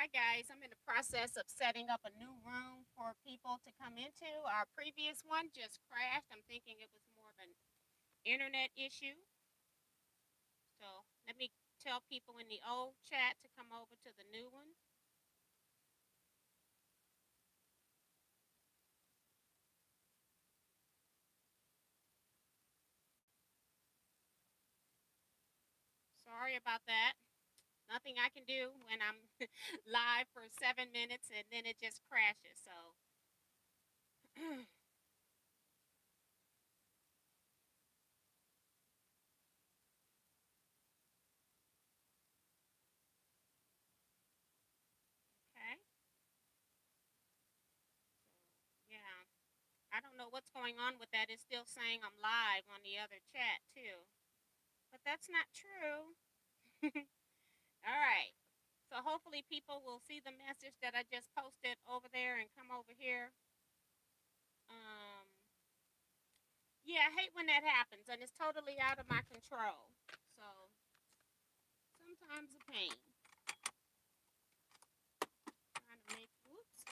Hi guys, I'm in the process of setting up a new room for people to come into. Our previous one just crashed. I'm thinking it was more of an internet issue. So let me tell people in the old chat to come over to the new one. Sorry about that. Nothing I can do when I'm live for 7 minutes and then it just crashes. So okay. So yeah. I don't know what's going on with that. It's still saying I'm live on the other chat too. But that's not true. All right. So hopefully people will see the message that I just posted over there and come over here. Um, yeah, I hate when that happens and it's totally out of my control. So sometimes a pain. Trying to make whoops.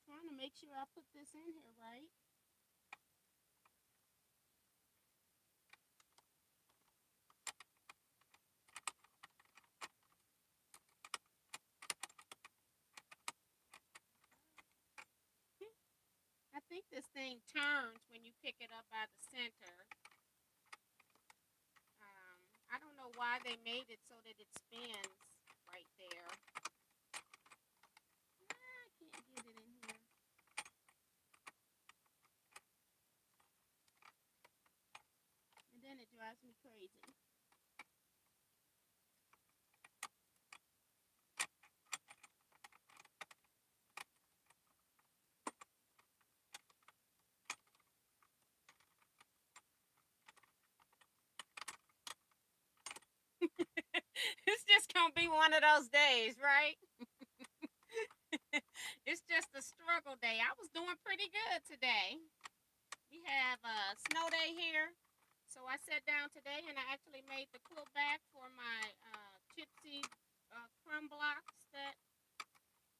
Trying to make sure I put this in here right. I think this thing turns when you pick it up by the center. I don't know why they made it so that it spins right there. I can't get it in here. And then it drives me crazy. It's just gonna be one of those days, right? It's just a struggle day. I was doing pretty good today. We have a snow day here. So I sat down today and I actually made the quilt back for my Gypsy crumb blocks that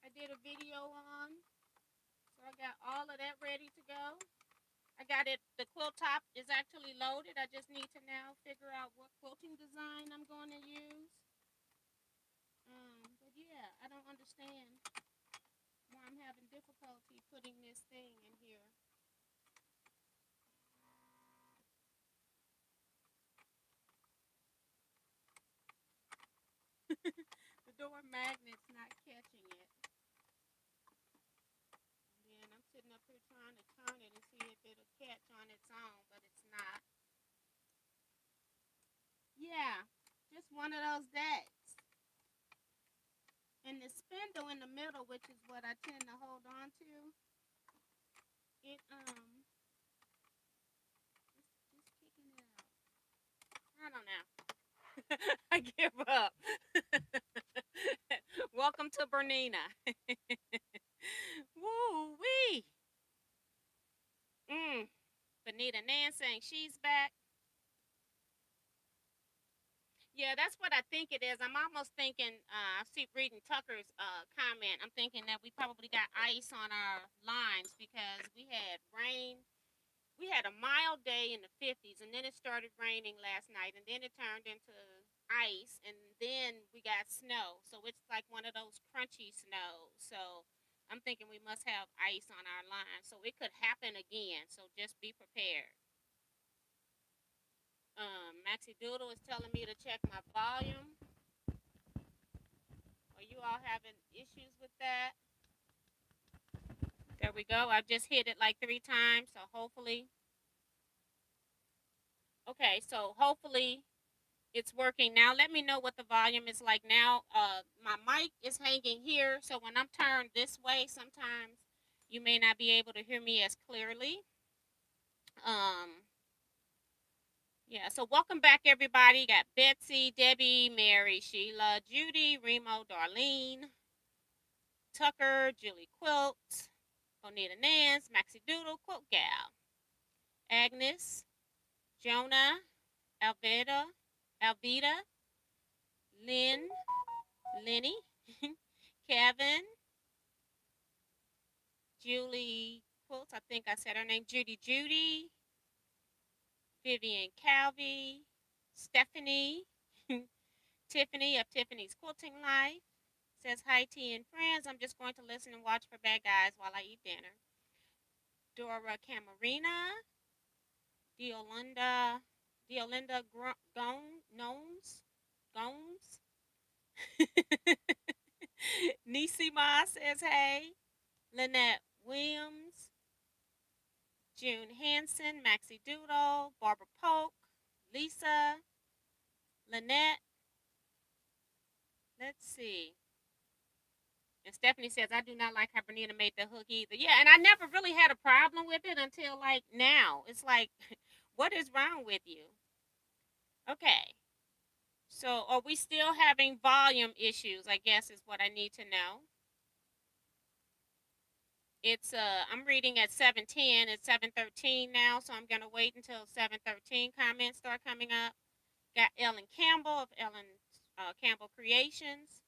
I did a video on. So I got all of that ready to go. I got it, the quilt top is actually loaded. I just need to now figure out what quilting design I'm going to use. But yeah, I don't understand why I'm having difficulty putting this thing in here. The door magnet's not catching it. And then I'm sitting up here trying to turn it and see if it'll catch on its own, but it's not. Yeah, just one of those days. And the spindle in the middle, which is what I tend to hold on to, it it's kicking it out. I don't know. I give up. Welcome to Bernina. Woo wee. Benita Nan saying she's back. Yeah, that's what I think it is. I'm almost thinking, I see reading Tucker's comment. I'm thinking that we probably got ice on our lines because we had rain. We had a mild day in the 50s and then it started raining last night and then it turned into ice and then we got snow. So it's like one of those crunchy snows. So I'm thinking we must have ice on our line. So it could happen again. So just be prepared. Maxie Doodle is telling me to check my volume. Are you all having issues with that? There we go. I've just hit it like 3 times. So hopefully. Okay, so hopefully it's working now. Let me know what the volume is like now. My mic is hanging here. So when I'm turned this way, sometimes you may not be able to hear me as clearly. Yeah, so welcome back, everybody. Got Betsy, Debbie, Mary, Sheila, Judy, Remo, Darlene, Tucker, Julie Quilt, Bonita Nance, Maxie Doodle, Quilt Gal, Agnes, Jonah, Alveda, Lynn, Lenny, Kevin, Julie Quilts, I think I said her name, Judy, Vivian Calvi, Stephanie, Tiffany of Tiffany's Quilting Life says hi, T and friends. I'm just going to listen and watch for bad guys while I eat dinner. Dora Camarina, Diolinda Gomes. Nisima says hey. Lynette Williams, June Hanson, Maxie Doodle, Barbara Polk, Lisa, Lynette. Let's see. And Stephanie says, I do not like how Bernita made the hook either. Yeah, and I never really had a problem with it until like now. It's like, what is wrong with you? Okay. So are we still having volume issues? I guess is what I need to know. It's I'm reading at 7:10. It's 7:13 now, so I'm gonna wait until 7:13. Comments start coming up. Got Ellen Campbell of Ellen Campbell Creations.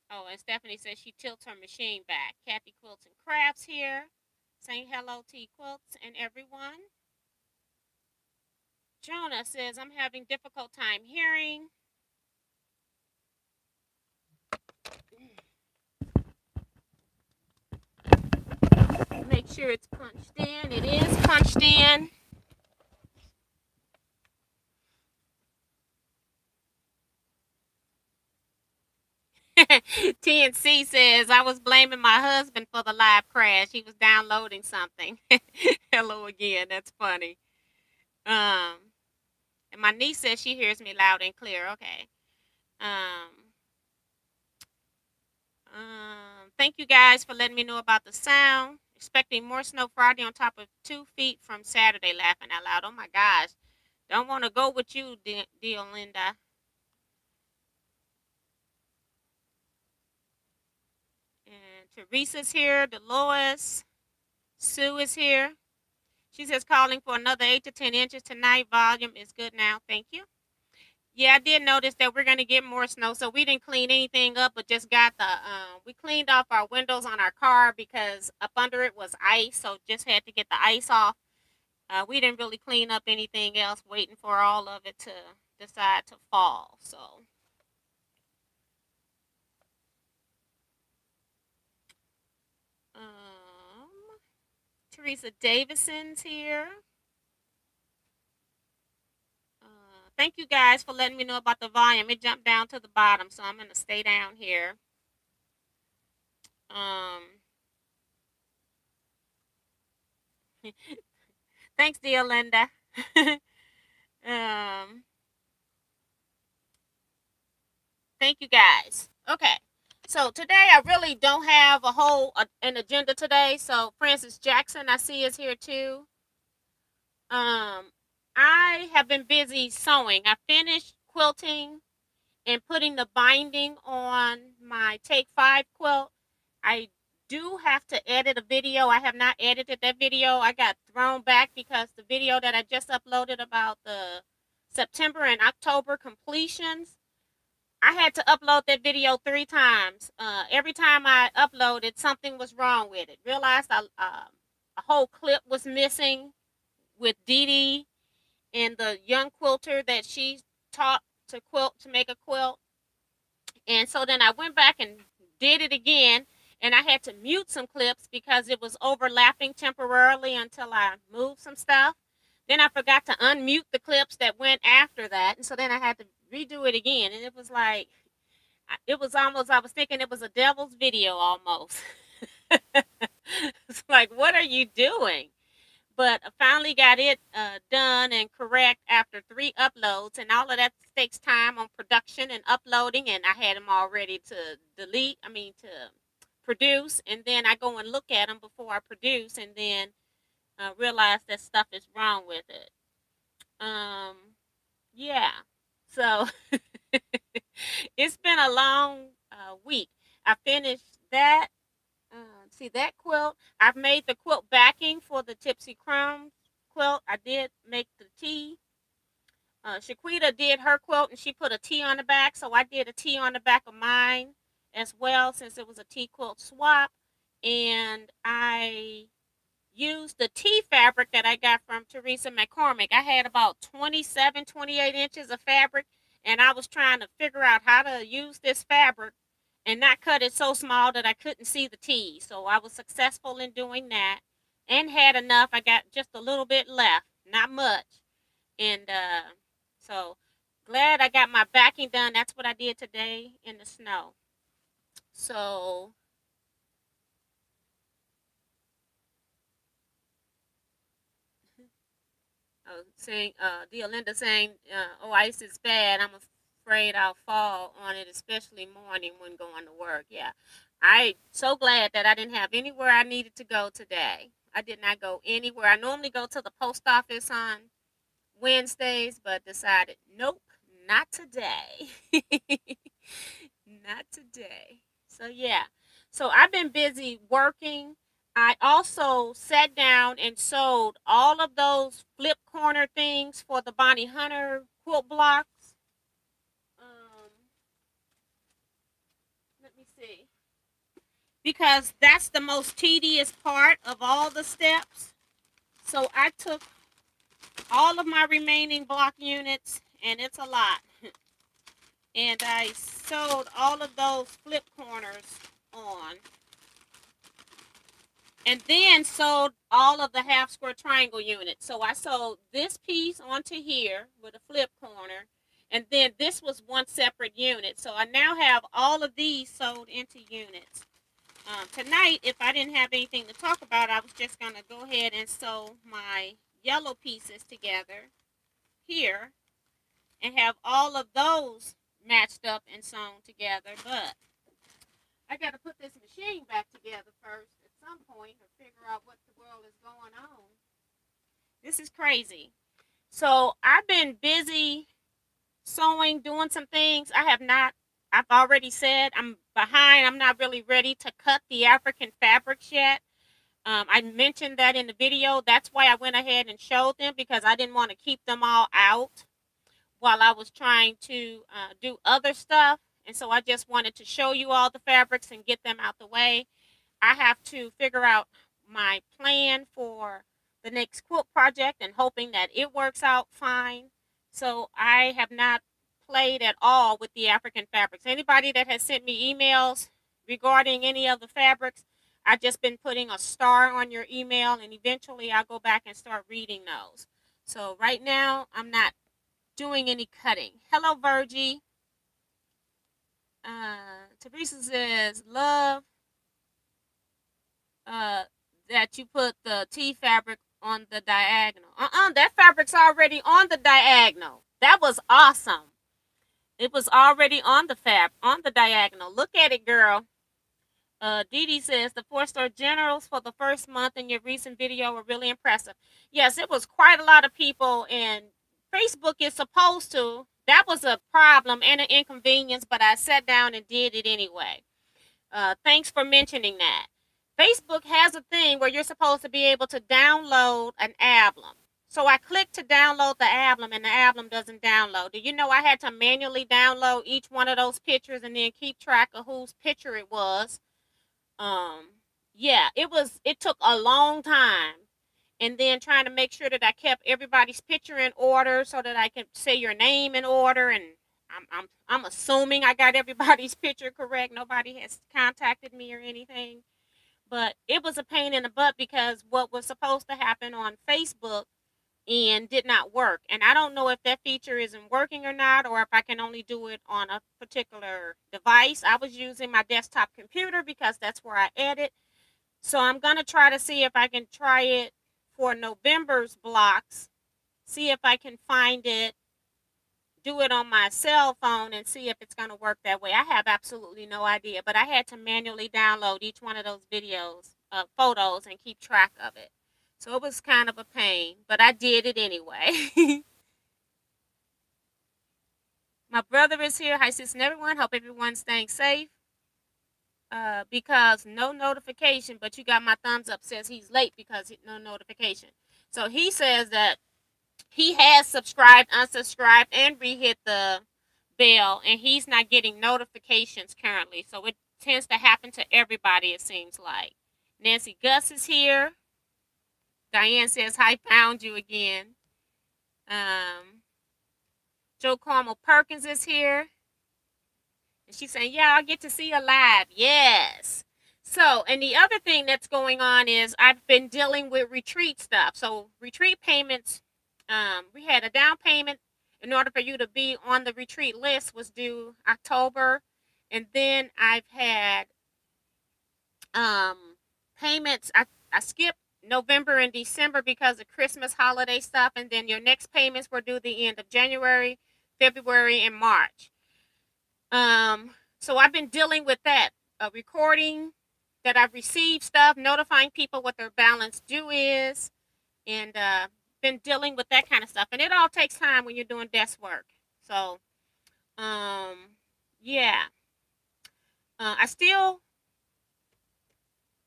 Oh, and Stephanie says she tilts her machine back. Kathy Quilts and Crafts here, saying hello to Quilts and everyone. Jonah says I'm having difficult time hearing. Make sure it's punched in. It is punched in. TNC says I was blaming my husband for the live crash. He was downloading something. Hello again. That's funny. And my niece says she hears me loud and clear. Okay. Um, Thank you guys for letting me know about the sound. Expecting more snow Friday on top of 2 feet from Saturday. Laughing out loud. Oh my gosh. Don't want to go with you, dear Linda. And Teresa's here. Dolores. Sue is here. She says calling for another 8 to 10 inches tonight. Volume is good now. Thank you. Yeah, I did notice that we're gonna get more snow, so we didn't clean anything up, but just got the we cleaned off our windows on our car because up under it was ice, so just had to get the ice off. We didn't really clean up anything else, waiting for all of it to decide to fall. So, Teresa Davison's here. Thank you guys for letting me know about the volume. It jumped down to the bottom, so I'm gonna stay down here. Thanks, dear Linda. Thank you guys. Okay. So today I really don't have a whole an agenda today. So Francis Jackson, I see, is here too. I have been busy sewing. I finished quilting and putting the binding on my Take 5 quilt. I do have to edit a video. I have not edited that video. I got thrown back because the video that I just uploaded about the September and October completions, I had to upload that video 3 times. Every time I uploaded, something was wrong with it. Realized a whole clip was missing with Dee Dee and the young quilter that she taught to quilt, to make a quilt. And so then I went back and did it again, and I had to mute some clips because it was overlapping temporarily until I moved some stuff. Then I forgot to unmute the clips that went after that, and so then I had to redo it again. And it was like, it was almost, I was thinking it was a devil's video almost. It's like, what are you doing? But I finally got it done and correct after 3 uploads, and all of that takes time on production and uploading, and I had them all ready to to produce, and then I go and look at them before I produce, and then realize that stuff is wrong with it. Yeah, so it's been a long week. I finished that. See that quilt. I've made the quilt backing for the Tipsy Crumbs quilt. I did make the T. Shaquita did her quilt and she put a T on the back, so I did a T on the back of mine as well since it was a T quilt swap. And I used the T fabric that I got from Teresa McCormick. I had about 27, 28 inches of fabric, and I was trying to figure out how to use this fabric and not cut it so small that I couldn't see the T. So I was successful in doing that and had enough. I got just a little bit left, not much. And so glad I got my backing done. That's what I did today in the snow. So saying, Deolinda saying, "Oh, ice is bad. I'm afraid I'll fall on it, especially morning when going to work." Yeah, I so glad that I didn't have anywhere I needed to go today. I did not go anywhere. I normally go to the post office on Wednesdays, but decided nope, not today. Not today. So yeah. So I've been busy working. I also sat down and sewed all of those flip corner things for the Bonnie Hunter quilt blocks. Um, Let me see. Because that's the most tedious part of all the steps. So I took all of my remaining block units, and it's a lot. And I sewed all of those flip corners on. And then sewed all of the half square triangle units. So I sewed this piece onto here with a flip corner, and then this was one separate unit. So I now have all of these sewed into units. Tonight, if I didn't have anything to talk about, I was just going to go ahead and sew my yellow pieces together here and have all of those matched up and sewn together. But I got to put this machine back together first at some point or figure out what the world is going on. This is crazy. So I've been busy sewing, doing some things. I've already said I'm behind. I'm not really ready to cut the African fabrics yet. I mentioned that in the video. That's why I went ahead and showed them, because I didn't want to keep them all out while I was trying to do other stuff. And so I just wanted to show you all the fabrics and get them out the way. I have to figure out my plan for the next quilt project and hoping that it works out fine. So I have not played at all with the African fabrics. Anybody that has sent me emails regarding any of the fabrics, I've just been putting a star on your email, and eventually I'll go back and start reading those. So right now I'm not doing any cutting. Hello, Virgie. Teresa says, love that you put the T fabric on the diagonal. That fabric's already on the diagonal. That was awesome. It was already on the diagonal. Look at it, girl. Dee Dee says the 4-star generals for the first month in your recent video were really impressive. Yes, it was quite a lot of people, and Facebook is supposed to. That was a problem and an inconvenience, but I sat down and did it anyway. Thanks for mentioning that. Facebook has a thing where you're supposed to be able to download an album. So I clicked to download the album, and the album doesn't download. Do you know I had to manually download each one of those pictures and then keep track of whose picture it was? Um, yeah, it took a long time. And then trying to make sure that I kept everybody's picture in order so that I could say your name in order, and I'm assuming I got everybody's picture correct. Nobody has contacted me or anything. But it was a pain in the butt because what was supposed to happen on Facebook and did not work. And I don't know if that feature isn't working or not, or if I can only do it on a particular device. I was using my desktop computer because that's where I edit. So I'm going to try to see if I can try it for November's blocks, see if I can find it, do it on my cell phone, and see if it's going to work that way. I have absolutely no idea, but I had to manually download each one of those videos, photos, and keep track of it. So it was kind of a pain, but I did it anyway. My brother is here. Hi, sis, and everyone. Hope everyone's staying safe. Because no notification, but you got my thumbs up, says he's late because no notification. So he says that He has subscribed, unsubscribed, and re-hit the bell, and he's not getting notifications currently. So it tends to happen to everybody, it seems like. Nancy Gus is here. Diane says, "Hi, found you again." Um, Joe Carmel Perkins is here. And she's saying, "Yeah, I'll get to see you live." Yes. So, and the other thing that's going on is I've been dealing with retreat stuff. So, retreat payments, we had a down payment in order for you to be on the retreat list was due October. And then I've had um, payments. I skipped November and December because of Christmas holiday stuff. And then your next payments were due the end of January, February, and March. Um, so I've been dealing with that, recording that I've received stuff, notifying people what their balance due is, and been dealing with that kind of stuff. And it all takes time when you're doing desk work. So, um, yeah, I still,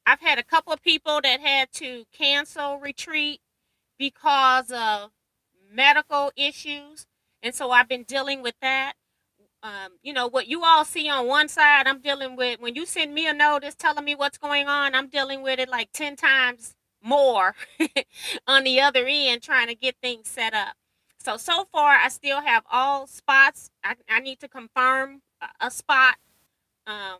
I've had a couple of people that had to cancel retreat because of medical issues, and so I've been dealing with that. What you all see on one side, I'm dealing with when you send me a notice telling me what's going on, I'm dealing with it like 10 times more on the other end trying to get things set up. So far, I still have all spots. I need to confirm a spot. Um,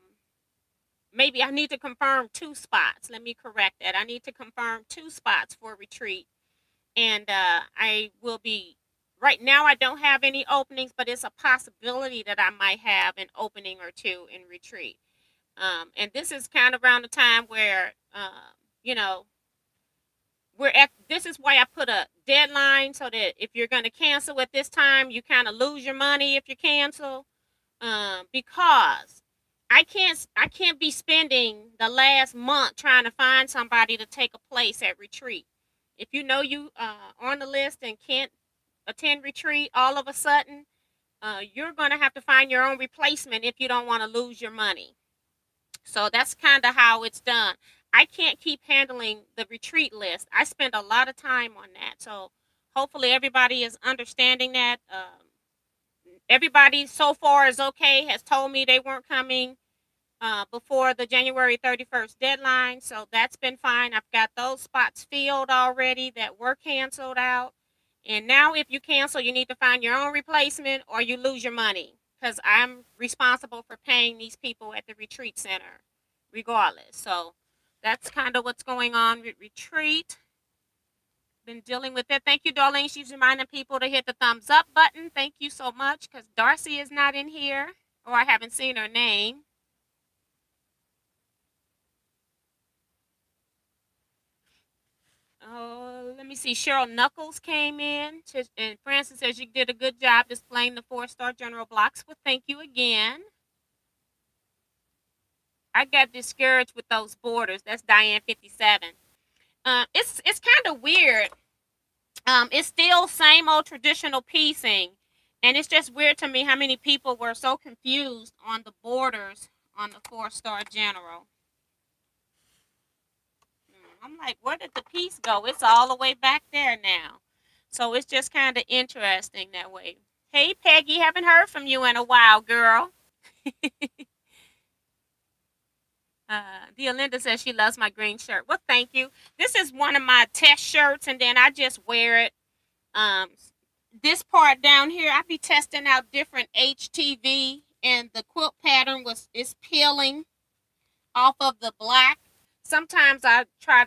Maybe I need to confirm two spots. Let me correct that. I need to confirm two spots for retreat. And I will be right now. I don't have any openings, but it's a possibility that I might have an opening or two in retreat. And this is kind of around the time where you know we're at. This is why I put a deadline so that if you're going to cancel at this time, you kind of lose your money if you cancel. Because I can't be spending the last month trying to find somebody to take a place at retreat. If you know you on the list and can't attend retreat all of a sudden, you're going to have to find your own replacement if you don't want to lose your money. So that's kind of how it's done. I can't keep handling the retreat list. I spend a lot of time on that. So hopefully everybody is understanding that. Everybody so far is okay, has told me they weren't coming before the January 31st deadline. So that's been fine. I've got those spots filled already that were canceled out. And now, if you cancel, you need to find your own replacement or you lose your money because I'm responsible for paying these people at the retreat center regardless. So that's kind of what's going on with retreat. Been dealing with it. Thank you, Darlene. She's reminding people to hit the thumbs up button. Thank you so much because Darcy is not in here or I haven't seen her name. Oh, let me see. Cheryl Knuckles came in, and Francis says you did a good job displaying the 4-star general blocks. Well, thank you again. I got discouraged with those borders. That's Diane 57. It's kind of weird. It's still same old traditional piecing, and it's just weird to me how many people were so confused on the borders on the 4-star general. I'm like, where did the piece go? It's all the way back there now. So it's just kind of interesting that way. Hey, Peggy, haven't heard from you in a while, girl. Deolinda says she loves my green shirt. Well, thank you. This is one of my test shirts, and then I just wear it. Um, this part down here, I be testing out different HTV, and the quilt pattern is peeling off of the black. Sometimes I try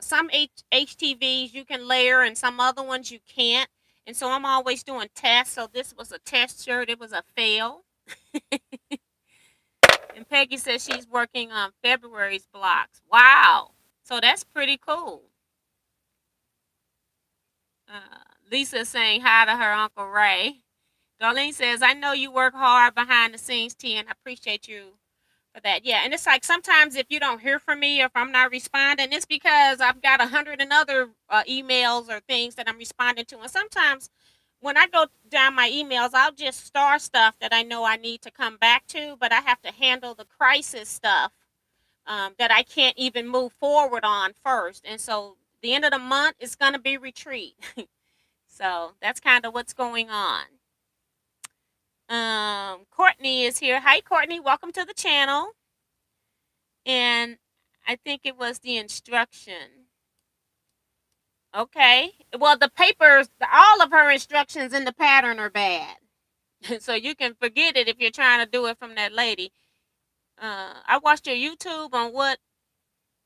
some HTVs you can layer and some other ones you can't. And so I'm always doing tests. So this was a test shirt. It was a fail. And Peggy says she's working on February's blocks. Wow. So that's pretty cool. Lisa saying hi to her Uncle Ray. Darlene says, I know you work hard behind the scenes, T, and I appreciate you for that. Yeah, and it's like sometimes if you don't hear from me or if I'm not responding, it's because I've got 100 and other emails or things that I'm responding to. And sometimes when I go down my emails, I'll just star stuff that I know I need to come back to, but I have to handle the crisis stuff that I can't even move forward on first. And so the end of the month is going to be retreat. So that's kind of what's going on. Courtney is here. Hi, Courtney. Welcome to the channel. And I think it was the instruction. Okay. Well, the papers, all of her instructions in the pattern are bad. So you can forget it if you're trying to do it from that lady. I watched your YouTube on what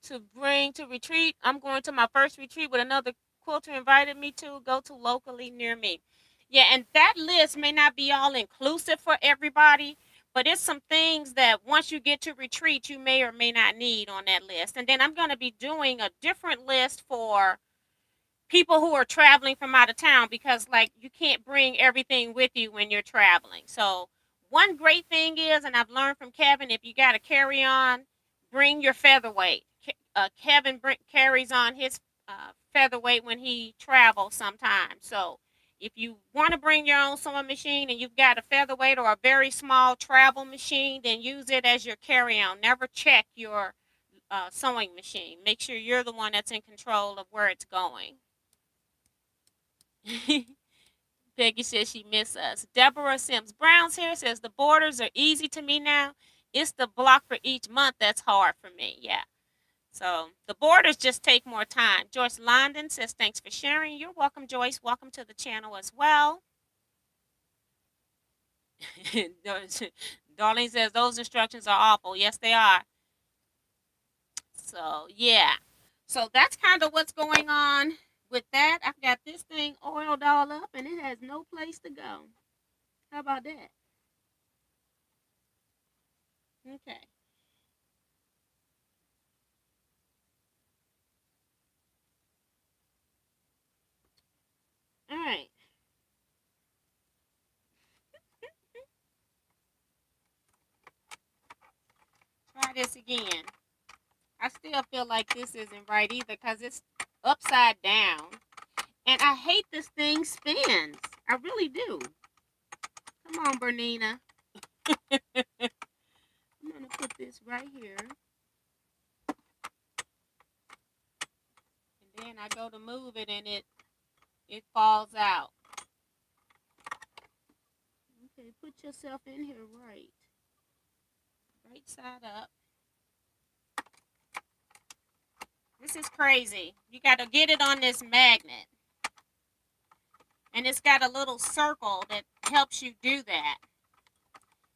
to bring to retreat. I'm going to my first retreat with another quilter invited me to go to locally near me. Yeah, and that list may not be all inclusive for everybody, but it's some things that once you get to retreat, you may or may not need on that list. And then I'm going to be doing a different list for people who are traveling from out of town because like you can't bring everything with you when you're traveling. So one great thing is, and I've learned from Kevin, if you got to carry on, bring your featherweight. Kevin carries on his featherweight when he travels sometimes. So if you want to bring your own sewing machine and you've got a featherweight or a very small travel machine, then use it as your carry-on. Never check your sewing machine. Make sure you're the one that's in control of where it's going. Peggy says she miss us. Deborah Sims Brown's here says the borders are easy to me now. It's the block for each month that's hard for me. Yeah. So the borders just take more time. Joyce London says thanks for sharing. You're welcome, Joyce. Welcome to the channel as well. Darlene says those instructions are awful. Yes, they are. So yeah. So that's kind of what's going on with that. I've got this thing oiled all up and it has no place to go. How about that? Okay. All right. Try this again. I still feel like this isn't right either because it's upside down. And I hate this thing spins. I really do. Come on, Bernina. I'm going to put this right here. And then I go to move it and it falls out. Okay, put yourself in here right. Right side up. This is crazy. You got to get it on this magnet. And it's got a little circle that helps you do that.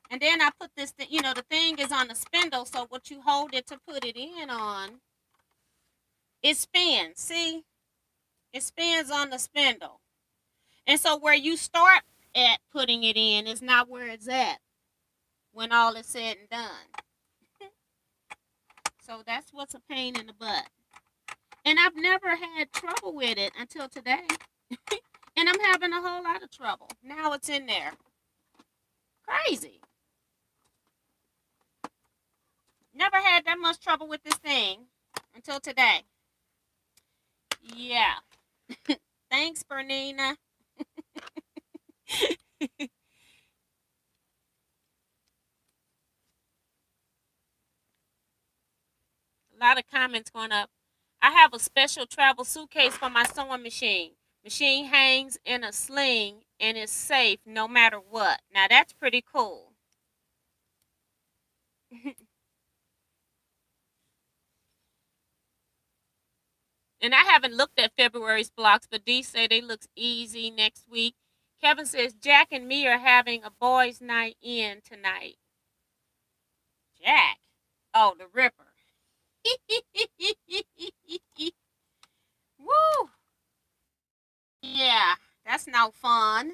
And then I put this, the thing is on the spindle, so what you hold it to put it in on, it spins. See? It spins on the spindle. And so where you start at putting it in is not where it's at when all is said and done. So that's what's a pain in the butt. And I've never had trouble with it until today. And I'm having a whole lot of trouble. Now it's in there. Crazy. Never had that much trouble with this thing until today. Yeah. Thanks, Bernina. A lot of comments going up. I have a special travel suitcase for my sewing machine. Machine hangs in a sling and is safe no matter what. Now that's pretty cool. And I haven't looked at February's blocks, but Dee say they looks easy next week. Kevin says Jack and me are having a boys' night in tonight. Jack? Oh, the Ripper. Woo! Yeah, that's no fun.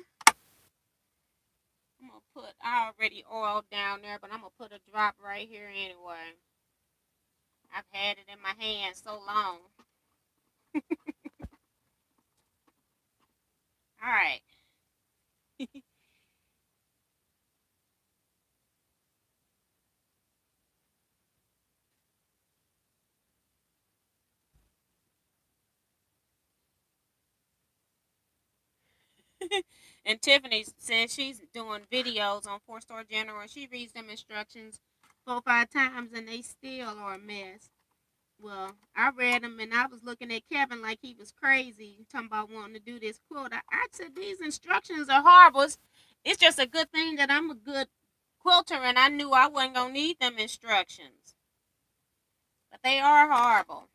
I'm gonna put, I already oiled down there, but I'm gonna put a drop right here anyway. I've had it in my hand so long. All right. And Tiffany says she's doing videos on 4-Star General. She reads them instructions 4 or 5 times and they still are a mess. Well, I read them and I was looking at Kevin like he was crazy, talking about wanting to do this quilt. I said these instructions are horrible. It's just a good thing that I'm a good quilter and I knew I wasn't gonna need them instructions. But they are horrible.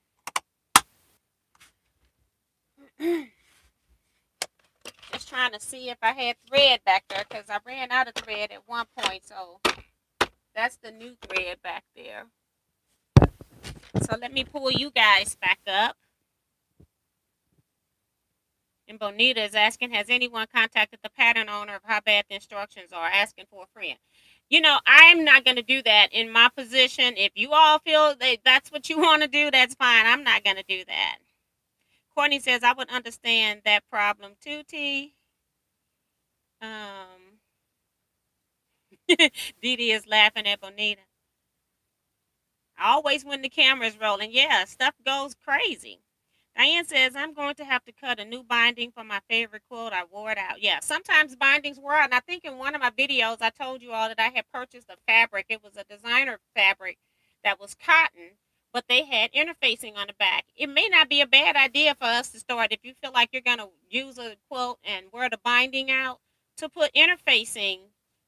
Just trying to see if I had thread back there because I ran out of thread at one point. So that's the new thread back there. So let me pull you guys back up. And Bonita is asking, has anyone contacted the pattern owner of how bad the instructions are? Asking for a friend. You know, I'm not going to do that in my position. If you all feel that that's what you want to do, that's fine. I'm not going to do that. Courtney says, I would understand that problem too, T. Dee Dee is laughing at Bonita. Always when the camera's rolling, yeah, stuff goes crazy. Diane says, I'm going to have to cut a new binding for my favorite quilt. I wore it out. Yeah, sometimes bindings wear out. And I think in one of my videos, I told you all that I had purchased a fabric. It was a designer fabric that was cotton, but they had interfacing on the back. It may not be a bad idea for us to start, if you feel like you're going to use a quilt and wear the binding out, to put interfacing,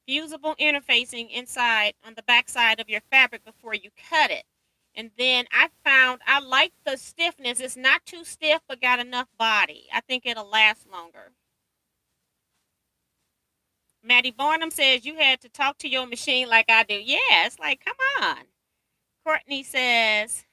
fusible interfacing inside on the back side of your fabric before you cut it. And then I found I like the stiffness. It's not too stiff, but got enough body. I think it'll last longer. Maddie Barnum says you had to talk to your machine like I do. Yeah, it's like, come on. Courtney says,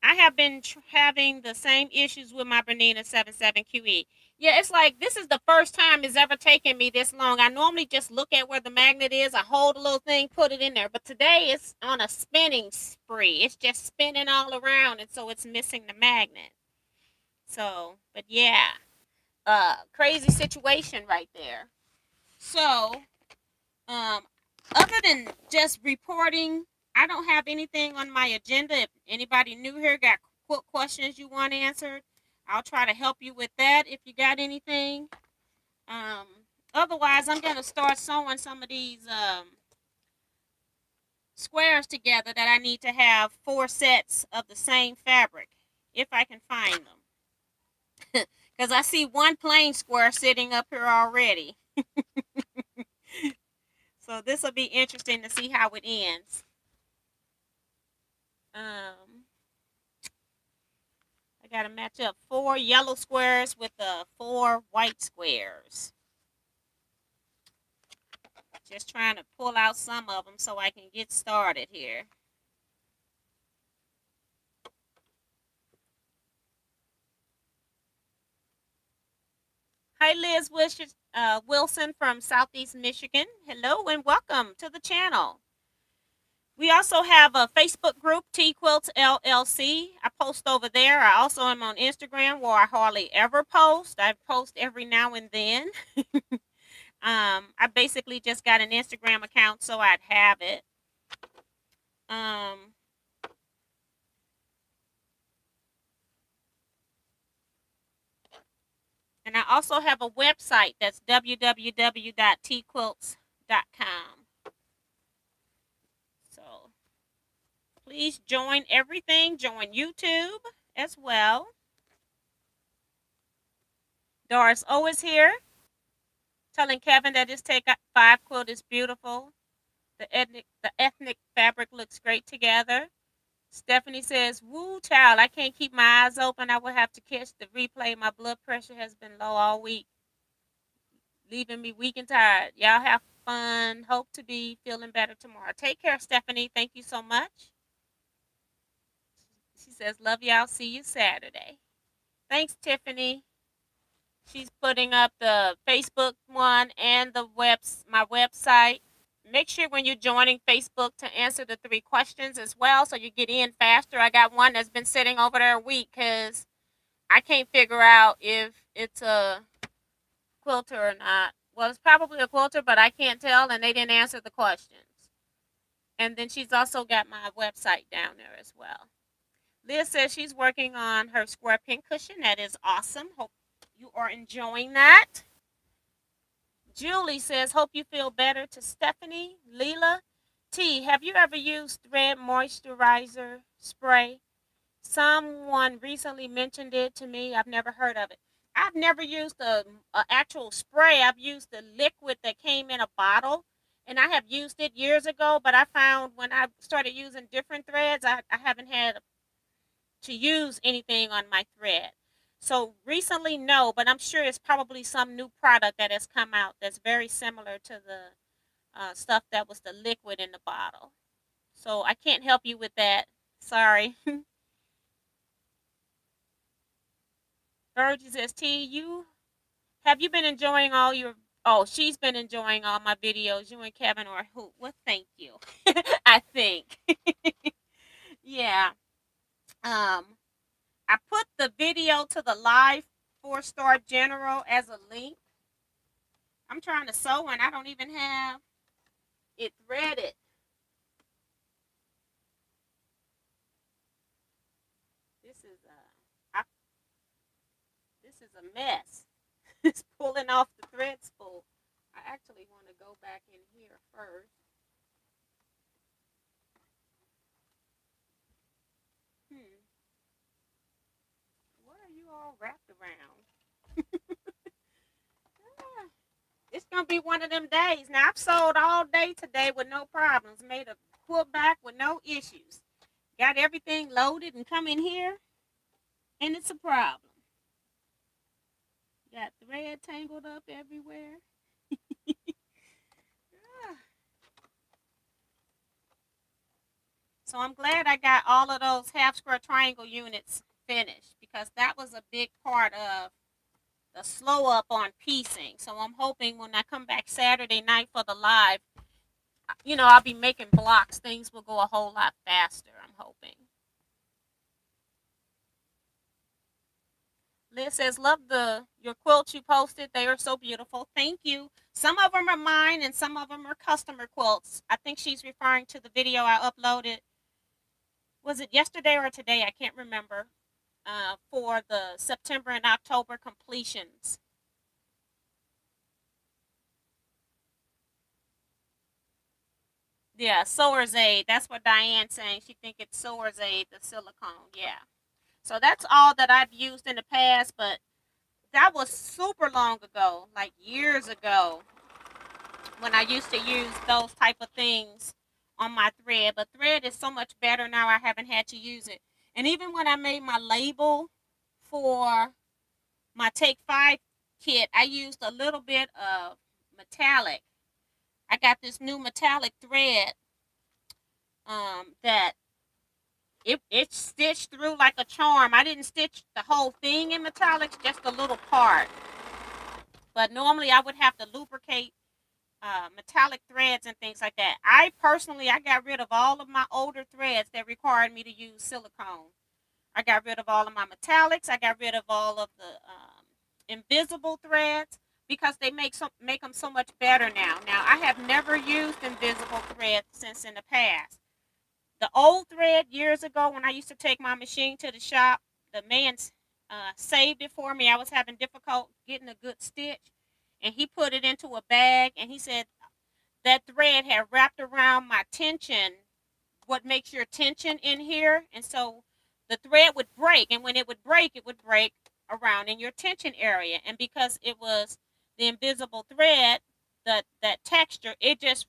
I have been having the same issues with my Bernina 77QE. Yeah, it's like this is the first time it's ever taken me this long. I normally just look at where the magnet is. I hold a little thing, put it in there. But today it's on a spinning spree. It's just spinning all around, and so it's missing the magnet. So, but yeah, crazy situation right there. So, other than just reporting, I don't have anything on my agenda. If anybody new here got quick questions you want answered, I'll try to help you with that if you got anything. Otherwise, I'm going to start sewing some of these squares together that I need to have 4 sets of the same fabric, if I can find them. Because I see one plain square sitting up here already. So this will be interesting to see how it ends. I got to match up 4 yellow squares with the 4 white squares. Just trying to pull out some of them so I can get started here. Hi, Liz Wilson from Southeast Michigan. Hello and welcome to the channel. We also have a Facebook group, Teaquilts LLC. I post over there. I also am on Instagram, where I hardly ever post. I post every now and then. I basically just got an Instagram account so I'd have it. And I also have a website that's www.teaquilts.com. So please join everything. Join YouTube as well. Doris O is here, telling Kevin that his Take 5 quilt is beautiful. The ethnic fabric looks great together. Stephanie says, woo, child, I can't keep my eyes open. I will have to catch the replay. My blood pressure has been low all week, leaving me weak and tired. Y'all have fun. Hope to be feeling better tomorrow. Take care, Stephanie. Thank you so much. She says, love y'all. See you Saturday. Thanks, Tiffany. She's putting up the Facebook one and my website. Make sure when you're joining Facebook to answer the 3 questions as well, so you get in faster. I got one that's been sitting over there a week because I can't figure out if it's a quilter or not. Well, it's probably a quilter, but I can't tell, and they didn't answer the questions. And then she's also got my website down there as well. Liz says she's working on her square pin cushion. That is awesome. Hope you are enjoying that. Julie says, hope you feel better, to Stephanie. Leela T, have you ever used thread moisturizer spray? Someone recently mentioned it to me. I've never heard of it. I've never used a actual spray. I've used the liquid that came in a bottle, and I have used it years ago. But I found when I started using different threads, I haven't had to use anything on my thread. So recently, no, but I'm sure it's probably some new product that has come out that's very similar to the stuff that was the liquid in the bottle. So I can't help you with that. Sorry. Virgie says, T, you have you been enjoying all your oh, she's been enjoying all my videos. You and Kevin or who? Well, thank you. I think. Yeah. Um, I put the video to the live 4-star general as a link. I'm trying to sew and I don't even have it threaded. This is I, this is a mess. It's pulling off the thread spool. I actually want to go back in here first. Hmm. What are you all wrapped around? Ah, it's gonna be one of them days. Now I've sold all day today with no problems. Made a quilt back with no issues. Got everything loaded and come in here, and it's a problem. Got thread tangled up everywhere. Ah. So I'm glad I got all of those half square triangle units finished because that was a big part of the slow up on piecing. So I'm hoping when I come back Saturday night for the live, I'll be making blocks. Things will go a whole lot faster, I'm hoping. Liz says, love your quilts you posted. They are so beautiful. Thank you. Some of them are mine and some of them are customer quilts. I think she's referring to the video I uploaded. Was it yesterday or today? I can't remember. For the September and October completions. Yeah, Sewer's Aid. That's what Diane's saying. She think it's Sewer's Aid, the silicone. Yeah. So that's all that I've used in the past, but that was super long ago, like years ago, when I used to use those type of things on my thread. But thread is so much better now. I haven't had to use it. And even when I made my label for my Take 5 kit, I used a little bit of metallic. I got this new metallic thread that it stitched through like a charm. I didn't stitch the whole thing in metallics, just a little part. But normally I would have to lubricate metallic threads and things like that. I got rid of all of my older threads that required me to use silicone. I got rid of all of my metallics. I got rid of all of the invisible threads because they make them so much better now. Now I have never used invisible threads since in the past. The old thread years ago when I used to take my machine to the shop, the man saved it for me. I was having difficult getting a good stitch, and he put it into a bag, and he said that thread had wrapped around my tension, what makes your tension in here, and so the thread would break, and when it would break around in your tension area, and because it was the invisible thread, that texture, it just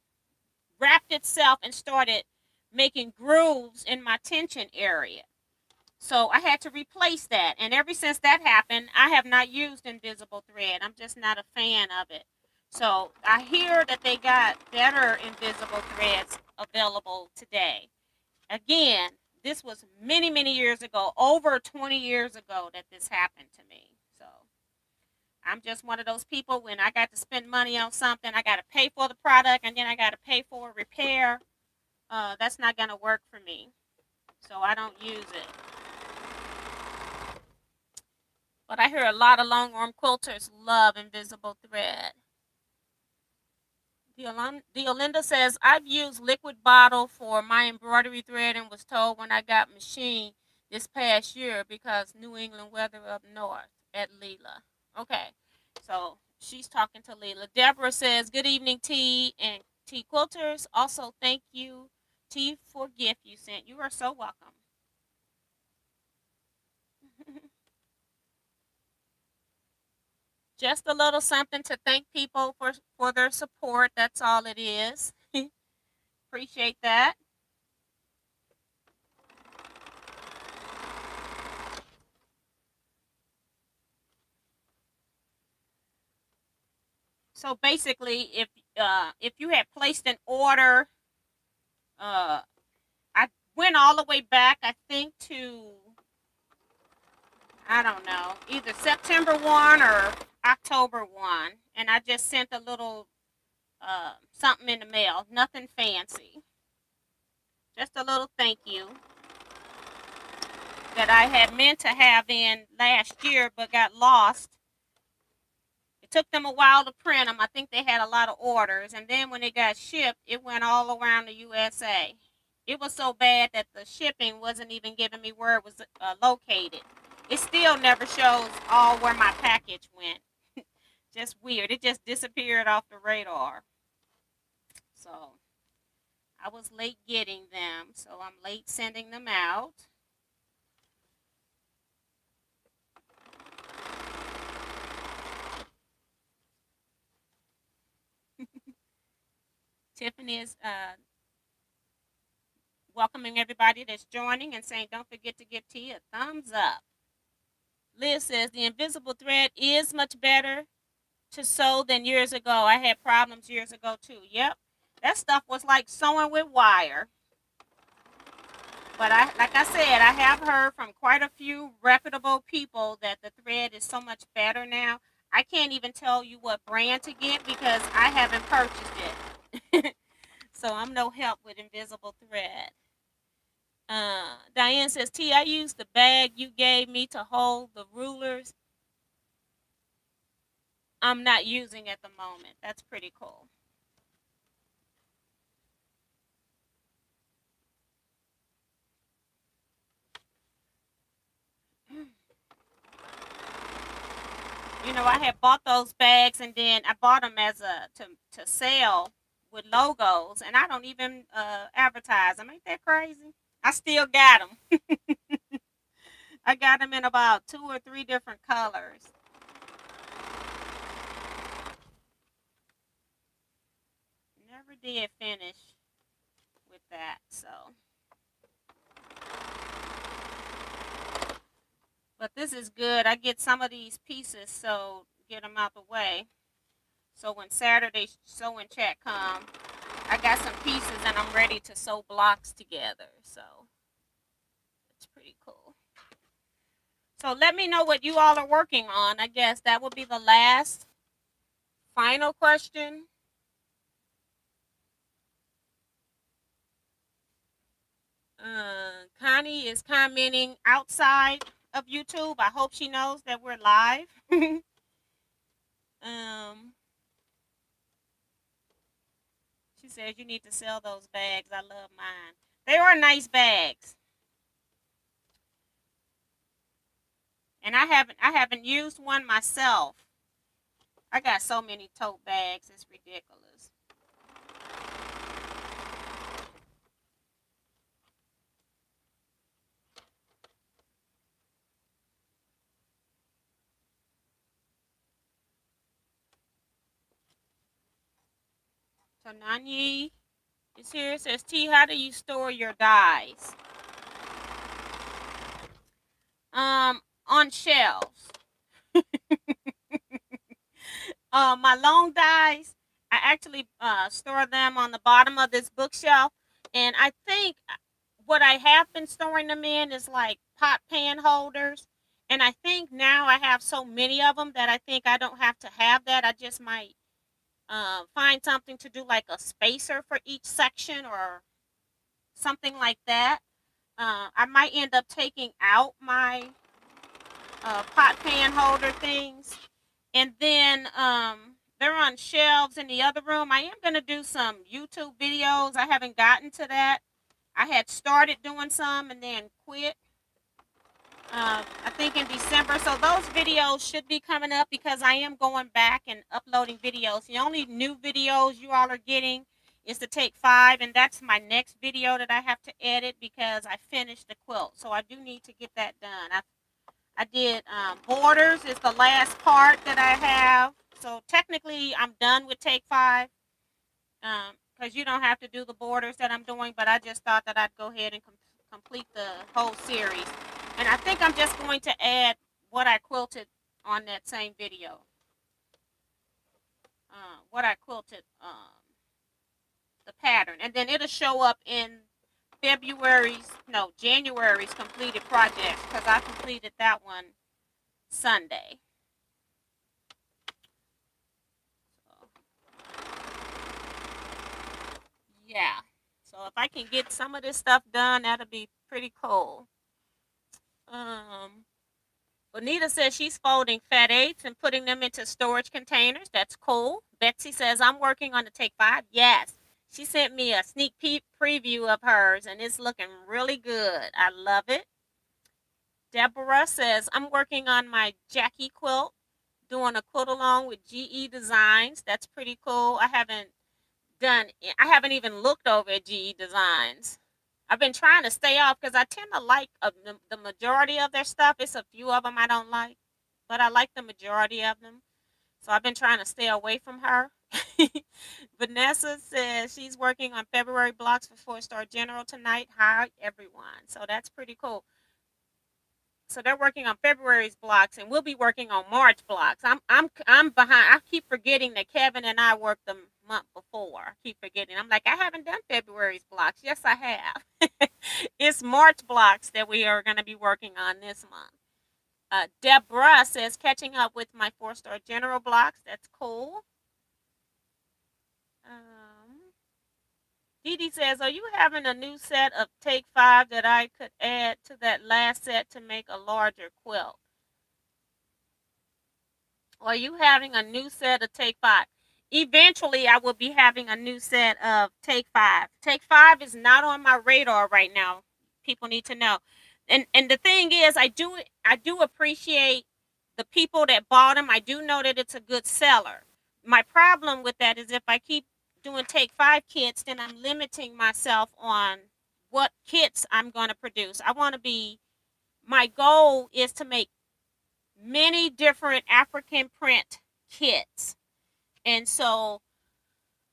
wrapped itself and started making grooves in my tension area. So I had to replace that. And ever since that happened, I have not used invisible thread. I'm just not a fan of it. So I hear that they got better invisible threads available today. Again, this was many, many years ago, over 20 years ago that this happened to me. So I'm just one of those people when I got to spend money on something, I got to pay for the product and then I got to pay for a repair. That's not going to work for me. So I don't use it. But I hear a lot of long arm quilters love invisible thread. Deolinda says, I've used liquid bottle for my embroidery thread and was told when I got machine this past year because New England weather up north at Leela. Okay, so she's talking to Leela. Deborah says, good evening, T and T Quilters. Also, thank you, T, for gift you sent. You are so welcome. Just a little something to thank people for their support. That's all it is. Appreciate that. So basically, if you had placed an order, uh, I went all the way back, I think, to, I don't know, either September 1 or October 1, and I just sent a little something in the mail. Nothing fancy. Just a little thank you that I had meant to have in last year but got lost. It took them a while to print them. I think they had a lot of orders, and then when it got shipped, it went all around the USA. It was so bad that the shipping wasn't even giving me where it was located. It still never shows all where my package went. Just weird. It just disappeared off the radar. So I was late getting them, so I'm late sending them out. Tiffany is welcoming everybody that's joining and saying don't forget to give T a thumbs up. Liz says the invisible thread is much better to sew than years ago. I had problems years ago too. Yep. That stuff was like sewing with wire. But like I said, I have heard from quite a few reputable people that the thread is so much better now. I can't even tell you what brand to get because I haven't purchased it. So I'm no help with invisible thread. Diane says, T, I used the bag you gave me to hold the rulers. I'm not using at the moment. That's pretty cool. You know, I had bought those bags and then I bought them as to sell with logos, and I don't even advertise them. Ain't that crazy? I still got them. I got them in about 2 or 3 different colors. Never did finish with that, so. But this is good. I get some of these pieces, so get them out the way. So when Saturday sewing chat come, I got some pieces and I'm ready to sew blocks together. So it's pretty cool. So let me know what you all are working on. I guess that will be the last final question. Connie is commenting outside of YouTube. I hope she knows that we're live. She says you need to sell those bags. I love mine. They are nice bags. And I haven't used one myself. I got so many tote bags, it's ridiculous. So Nanyi is here. It says, T, how do you store your dies? On shelves. My long dies, I actually store them on the bottom of this bookshelf, and I think what I have been storing them in is like pot pan holders. And I think now I have so many of them that I think I don't have to have that. I just might find something to do like a spacer for each section or something like that. I might end up taking out my pot pan holder things, and then they're on shelves in the other room. I am going to do some YouTube videos. I haven't gotten to that. I had started doing some and then quit. I think in December. So those videos should be coming up because I am going back and uploading videos. The only new videos you all are getting is to take 5, and that's my next video that I have to edit because I finished the quilt. So I do need to get that done. I did borders is the last part that I have. So technically, I'm done with take five. Because you don't have to do the borders that I'm doing, but I just thought that I'd go ahead and complete the whole series. And I think I'm just going to add what I quilted on that same video. What I quilted, the pattern, and then it'll show up in January's completed projects because I completed that one Sunday. So, yeah. So if I can get some of this stuff done, that'll be pretty cool. Bonita says she's folding fat eighths and putting them into storage containers. That's cool. Betsy says I'm working on the take five. Yes. She sent me a sneak peek preview of hers and it's looking really good. I love it. Deborah says I'm working on my Jackie quilt, doing a quilt along with GE Designs. That's pretty cool. I haven't even looked over at GE Designs. I've been trying to stay off because I tend to like the majority of their stuff. It's a few of them I don't like, but I like the majority of them. So I've been trying to stay away from her. Vanessa says she's working on February blocks for 4-Star General tonight. Hi, everyone. So that's pretty cool. So they're working on February's blocks, and we'll be working on March blocks. I'm behind. I keep forgetting that Kevin and I worked the month before. I keep forgetting. I'm like, I haven't done February's blocks. Yes, I have. It's March blocks that we are going to be working on this month. Deborah says catching up with my 4-Star General blocks. That's cool. Dee Dee says, are you having a new set of Take 5 that I could add to that last set to make a larger quilt? Or are you having a new set of Take 5? Eventually, I will be having a new set of Take 5. Take 5 is not on my radar right now. People need to know. And the thing is, I do appreciate the people that bought them. I do know that it's a good seller. My problem with that is if I keep doing Take 5 kits, then I'm limiting myself on what kits I'm going to produce. My goal is to make many different African print kits. And so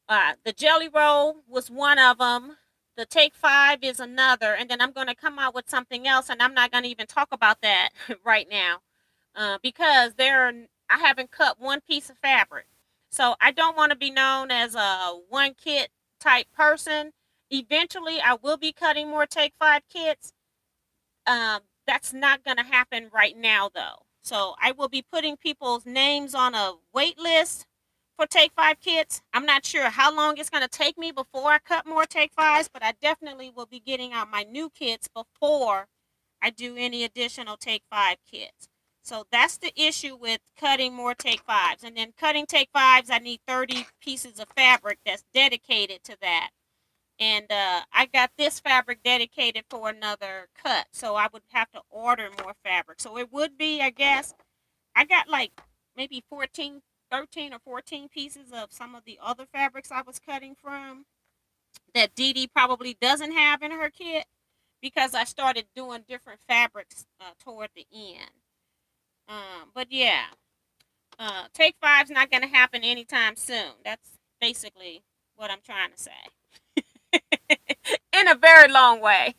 the jelly roll was one of them. The Take 5 is another. And then I'm going to come out with something else. And I'm not going to even talk about that right now because I haven't cut one piece of fabric. So I don't want to be known as a one kit type person. Eventually, I will be cutting more Take 5 kits. That's not going to happen right now, though. So I will be putting people's names on a wait list for Take 5 kits. I'm not sure how long it's going to take me before I cut more Take 5s, but I definitely will be getting out my new kits before I do any additional Take 5 kits. So that's the issue with cutting more Take 5s. And then cutting Take 5s, I need 30 pieces of fabric that's dedicated to that. And I got this fabric dedicated for another cut. So I would have to order more fabric. So it would be, I guess, I got like maybe 13 or 14 pieces of some of the other fabrics I was cutting from that Dee Dee probably doesn't have in her kit because I started doing different fabrics toward the end. But yeah, Take 5's not going to happen anytime soon. That's basically what I'm trying to say. In a very long way.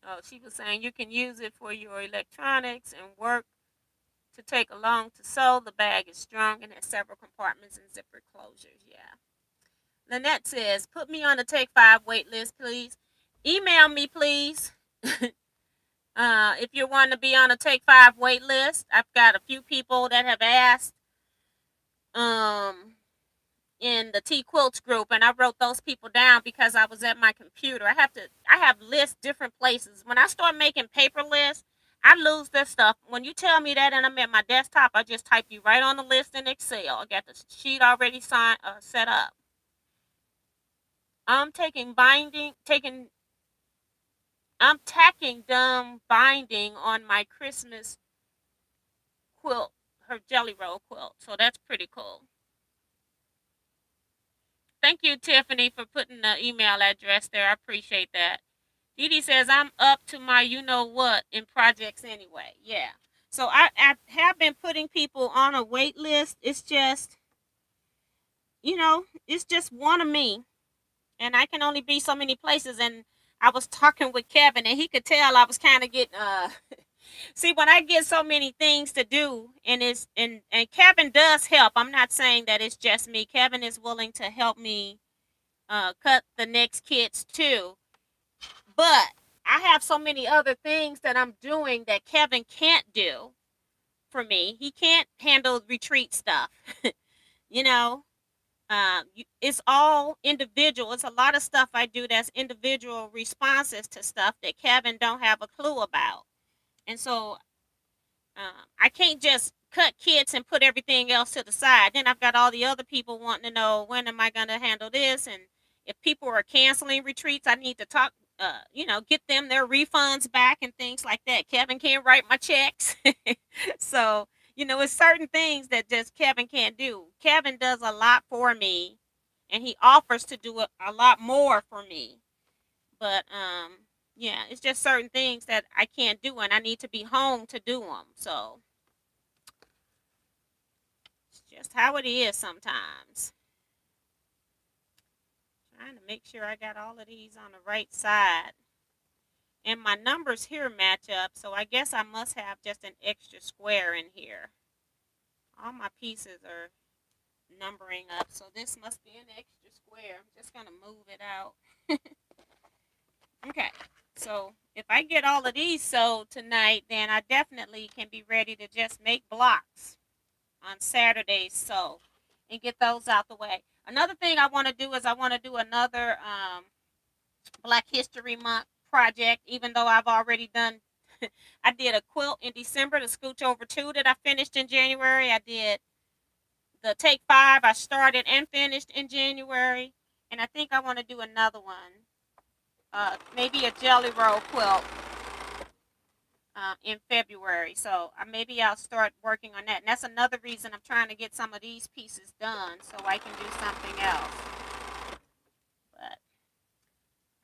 Oh, she was saying you can use it for your electronics and work to take along to sew. The bag is strong and has several compartments and zipper closures. Yeah. Lynette says, put me on the Take 5 wait list, please. Email me, please. If you want to be on a Take 5 wait list. I've got a few people that have asked in the Teaquilts group, and I wrote those people down because I was at my computer. I have lists different places. When I start making paper lists, I lose this stuff. When you tell me that and I'm at my desktop, I just type you right on the list in Excel. I got the sheet already set up. I'm tacking dumb binding on my Christmas quilt her jelly roll quilt. So that's pretty cool. Thank you, Tiffany, for putting the email address there. I appreciate that. Dee Dee says, I'm up to my you know what in projects anyway. Yeah. So I have been putting people on a wait list. It's just, it's just one of me. And I can only be so many places. And I was talking with Kevin, and he could tell I was kind of getting, see, when I get so many things to do, and Kevin does help. I'm not saying that it's just me. Kevin is willing to help me cut the next kits too. But I have so many other things that I'm doing that Kevin can't do for me. He can't handle retreat stuff. you know, it's all individual. It's a lot of stuff I do that's individual responses to stuff that Kevin don't have a clue about. And so I can't just cut kits and put everything else to the side. Then I've got all the other people wanting to know when am I going to handle this, and if people are canceling retreats, I need to talk. Get them their refunds back and things like that. Kevin can't write my checks, so it's certain things that just Kevin can't do. Kevin does a lot for me, and he offers to do a lot more for me. But yeah, it's just certain things that I can't do, and I need to be home to do them. So it's just how it is sometimes. Trying to make sure I got all of these on the right side. And my numbers here match up, so I guess I must have just an extra square in here. All my pieces are numbering up, so this must be an extra square. I'm just going to move it out. Okay, so if I get all of these sewed tonight, then I definitely can be ready to just make blocks on Saturdays, so, and get those out the way. Another thing I want to do is I want to do another Black History Month project, even though I've already done, I did a quilt in December, the Scooch Over 2 that I finished in January. I did the Take 5, I started and finished in January, and I think I want to do another one. Maybe a jelly roll quilt in February. So maybe I'll start working on that. And that's another reason I'm trying to get some of these pieces done so I can do something else. But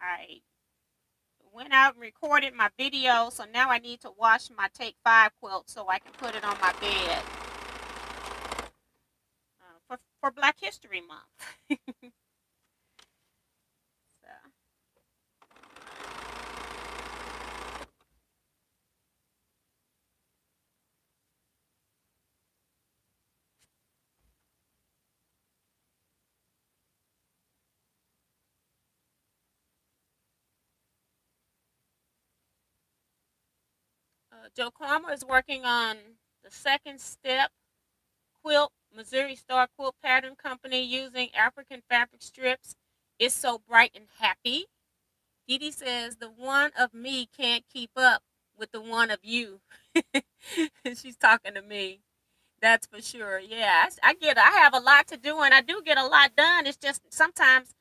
I went out and recorded my video, so now I need to wash my Take 5 quilt so I can put it on my bed for Black History Month. So. Joe Karma is working on the second step quilt, Missouri Star Quilt Pattern Company, using African fabric strips. It's so bright and happy. Dee Dee says, the one of me can't keep up with the one of you. She's talking to me. That's for sure. Yeah, I have a lot to do, and I do get a lot done. It's just sometimes,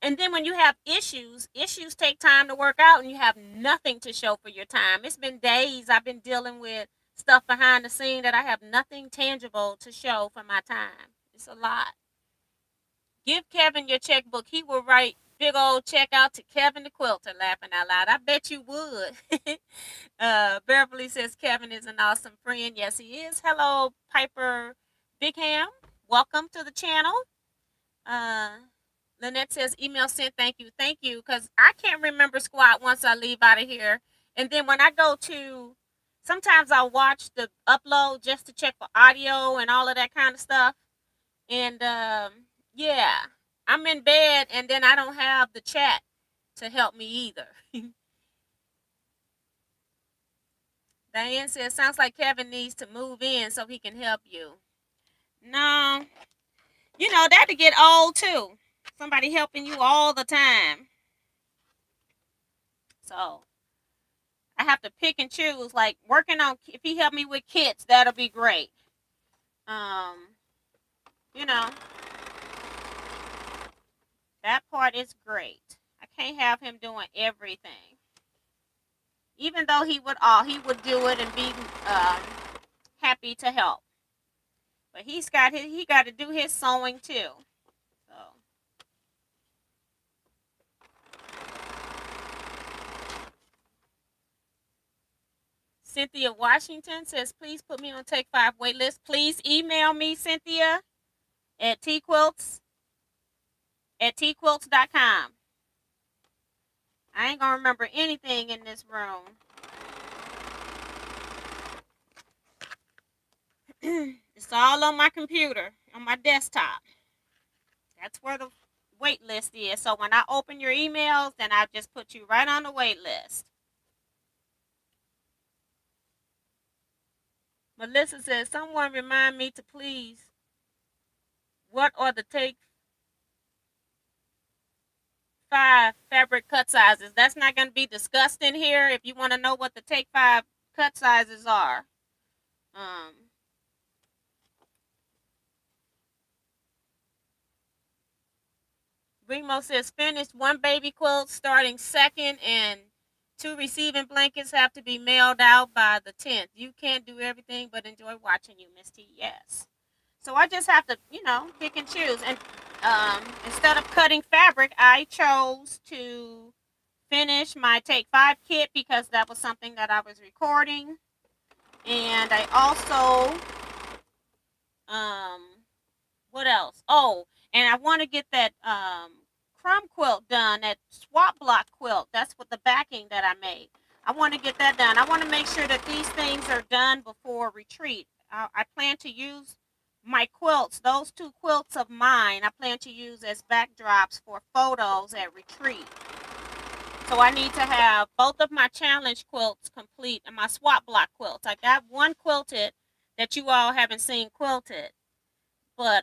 and then when you have issues take time to work out, and you have nothing to show for your time. It's been days I've been dealing with stuff behind the scene that I have nothing tangible to show for my time. It's a lot. Give Kevin your checkbook. He will write big old check out to Kevin the Quilter, laughing out loud. I bet you would. Beverly says Kevin is an awesome friend. Yes, he is. Hello, Piper Bigham. Welcome to the channel. Lynette says, email sent, thank you. Thank you, because I can't remember squat once I leave out of here. And then when I go to, sometimes I'll watch the upload just to check for audio and all of that kind of stuff. And yeah, I'm in bed, and then I don't have the chat to help me either. Diane says, sounds like Kevin needs to move in so he can help you. No, that'd get old too. Somebody helping you all the time. So I have to pick and choose. Like working on, if he help me with kits, that'll be great. That part is great. I can't have him doing everything. Even though he would do it and be happy to help. But he got to do his sewing too. So Cynthia Washington says, please put me on Take 5 waitlist. Please email me, Cynthia, at teaquilts.com. I ain't gonna remember anything in this room. It's all on my computer, on my desktop. That's where the wait list is. So when I open your emails, then I just put you right on the wait list. Melissa says, someone remind me to please. What are the Take 5 fabric cut sizes? That's not going to be discussed in here. If you want to know what the Take 5 cut sizes are. Remo says, finished 1 baby quilt starting 2nd, and 2 receiving blankets have to be mailed out by the 10th. You can't do everything, but enjoy watching you, Miss T. Yes. So I just have to, pick and choose. And instead of cutting fabric, I chose to finish my Take 5 kit because that was something that I was recording. And I also, what else? Oh, and I want to get that crumb quilt done, that swap block quilt. That's what the backing that I made. I want to get that done. I want to make sure that these things are done before retreat. I plan to use my quilts, those 2 quilts of mine, I plan to use as backdrops for photos at retreat. So I need to have both of my challenge quilts complete and my swap block quilts. I got one quilted that you all haven't seen quilted. But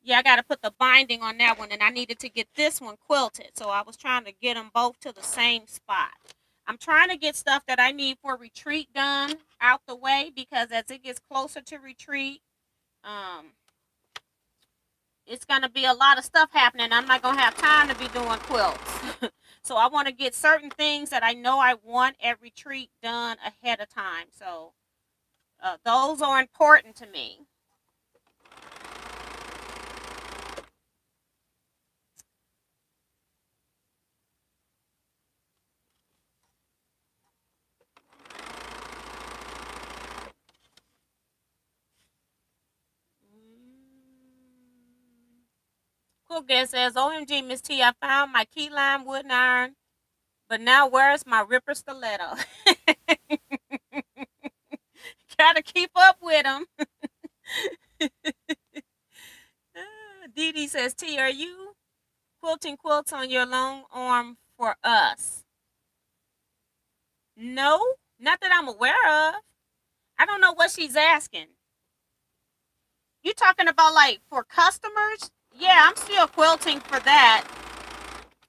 yeah, I got to put the binding on that one, and I needed to get this one quilted. So I was trying to get them both to the same spot. I'm trying to get stuff that I need for retreat done out the way, because as it gets closer to retreat, it's going to be a lot of stuff happening. I'm not going to have time to be doing quilts. So I want to get certain things that I know I want at retreat done ahead of time. So those are important to me. Cool Guest says, OMG, Miss T, I found my key lime wooden iron, but now where's my ripper stiletto? Gotta keep up with them. Dee Dee says, T, are you quilting quilts on your long arm for us? No, not that I'm aware of. I don't know what she's asking. You talking about like for customers? Yeah, I'm still quilting for that.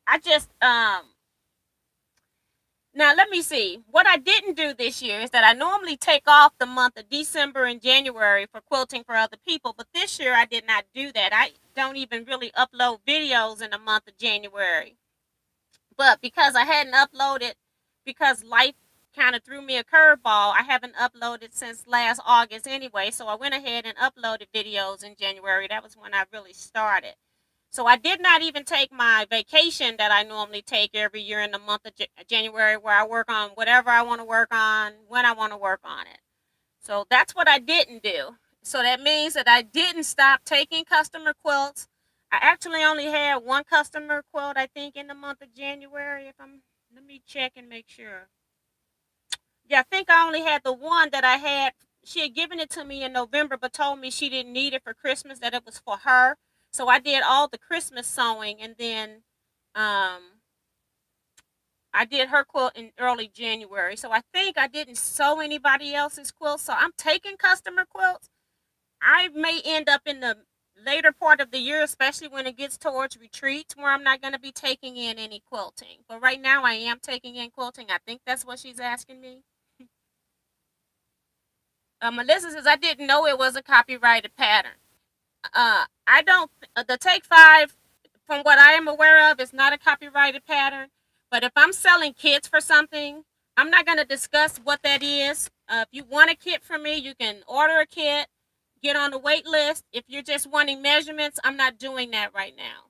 I just now let me see. What I didn't do this year is that I normally take off the month of December and January for quilting for other people, but this year I did not do that. I don't even really upload videos in the month of January. But because I hadn't uploaded, because life kind of threw me a curveball, I haven't uploaded since last August anyway. So I went ahead and uploaded videos in January. That was when I really started. So I did not even take my vacation that I normally take every year in the month of January, where I work on whatever I want to work on, when I want to work on it. So that's what I didn't do. So that means that I didn't stop taking customer quilts. I actually only had one customer quilt, I think, in the month of January. Let me check and make sure. Yeah, I think I only had the one that I had. She had given it to me in November, but told me she didn't need it for Christmas, that it was for her. So I did all the Christmas sewing, and then I did her quilt in early January. So I think I didn't sew anybody else's quilt. So I'm taking customer quilts. I may end up in the later part of the year, especially when it gets towards retreats, where I'm not going to be taking in any quilting. But right now I am taking in quilting. I think that's what she's asking me. Melissa says, I didn't know it was a copyrighted pattern. I don't, the Take 5, from what I am aware of, is not a copyrighted pattern. But if I'm selling kits for something, I'm not going to discuss what that is If you want a kit from me, you can order a kit, get on the wait list. If you're just wanting measurements, I'm not doing that right now.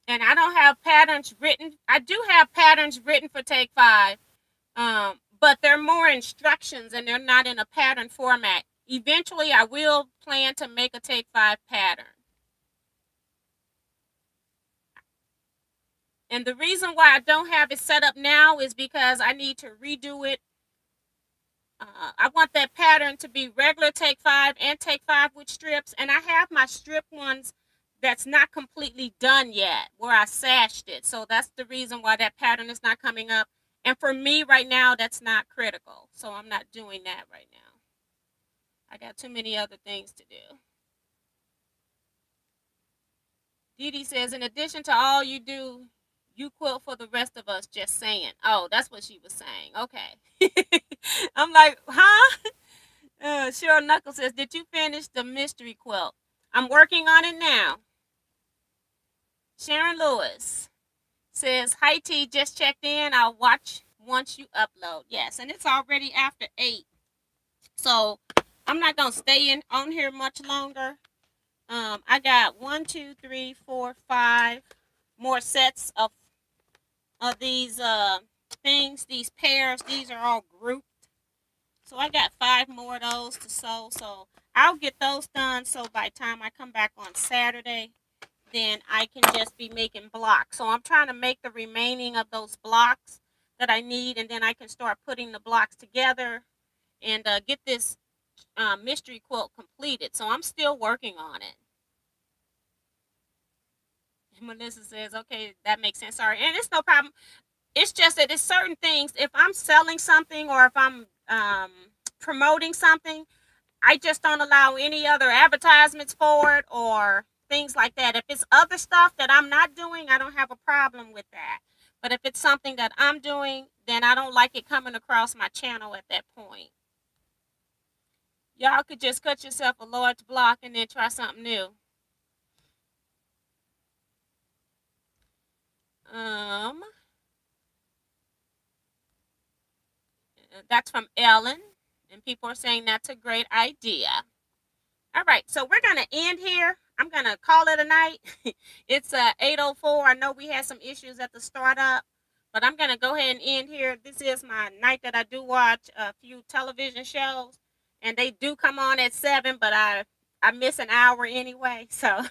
And I don't have patterns written. I do have patterns written for Take 5, but they're more instructions and they're not in a pattern format. Eventually, I will plan to make a Take 5 pattern. And the reason why I don't have it set up now is because I need to redo it. I want that pattern to be regular Take 5 and Take 5 with strips. And I have my strip ones that's not completely done yet, where I sashed it. So that's the reason why that pattern is not coming up. And for me right now, that's not critical. So I'm not doing that right now. I got too many other things to do. Dee Dee says, in addition to all you do, you quilt for the rest of us, just saying. Oh, that's what she was saying. Okay. I'm like, huh? Cheryl Knuckles says, did you finish the mystery quilt? I'm working on it now. Sharon Lewis says, hi T, just checked in. I'll watch once you upload. Yes, and it's already after 8. So I'm not going to stay in on here much longer. I got 1, 2, 3, 4, 5 more sets of these things, these pairs. These are all grouped. So I got 5 more of those to sew. So I'll get those done. So by the time I come back on Saturday, then I can just be making blocks. So I'm trying to make the remaining of those blocks that I need, and then I can start putting the blocks together and get this mystery quilt completed. So I'm still working on it. Melissa says, okay, that makes sense. Sorry. And it's no problem. It's just that it's certain things. If I'm selling something or if I'm promoting something, I just don't allow any other advertisements for it or things like that. If it's other stuff that I'm not doing, I don't have a problem with that. But if it's something that I'm doing, then I don't like it coming across my channel at that point. Y'all could just cut yourself a large block and then try something new. That's from Ellen, and people are saying that's a great idea. All right, so we're going to end here. I'm going to call it a night. It's 8:04. I know we had some issues at the startup, but I'm going to go ahead and end here. This is my night that I do watch a few television shows, and they do come on at 7, but I miss an hour anyway. So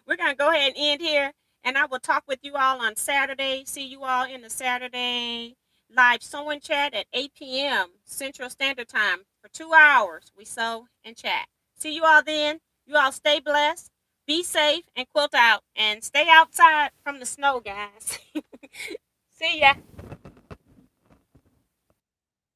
we're going to go ahead and end here, and I will talk with you all on Saturday. See you all in the Saturday live sewing chat at 8 p.m. Central Standard Time. For 2 hours, we sew and chat. See you all then. You all stay blessed, be safe, and quilt out. And stay outside from the snow, guys. See ya.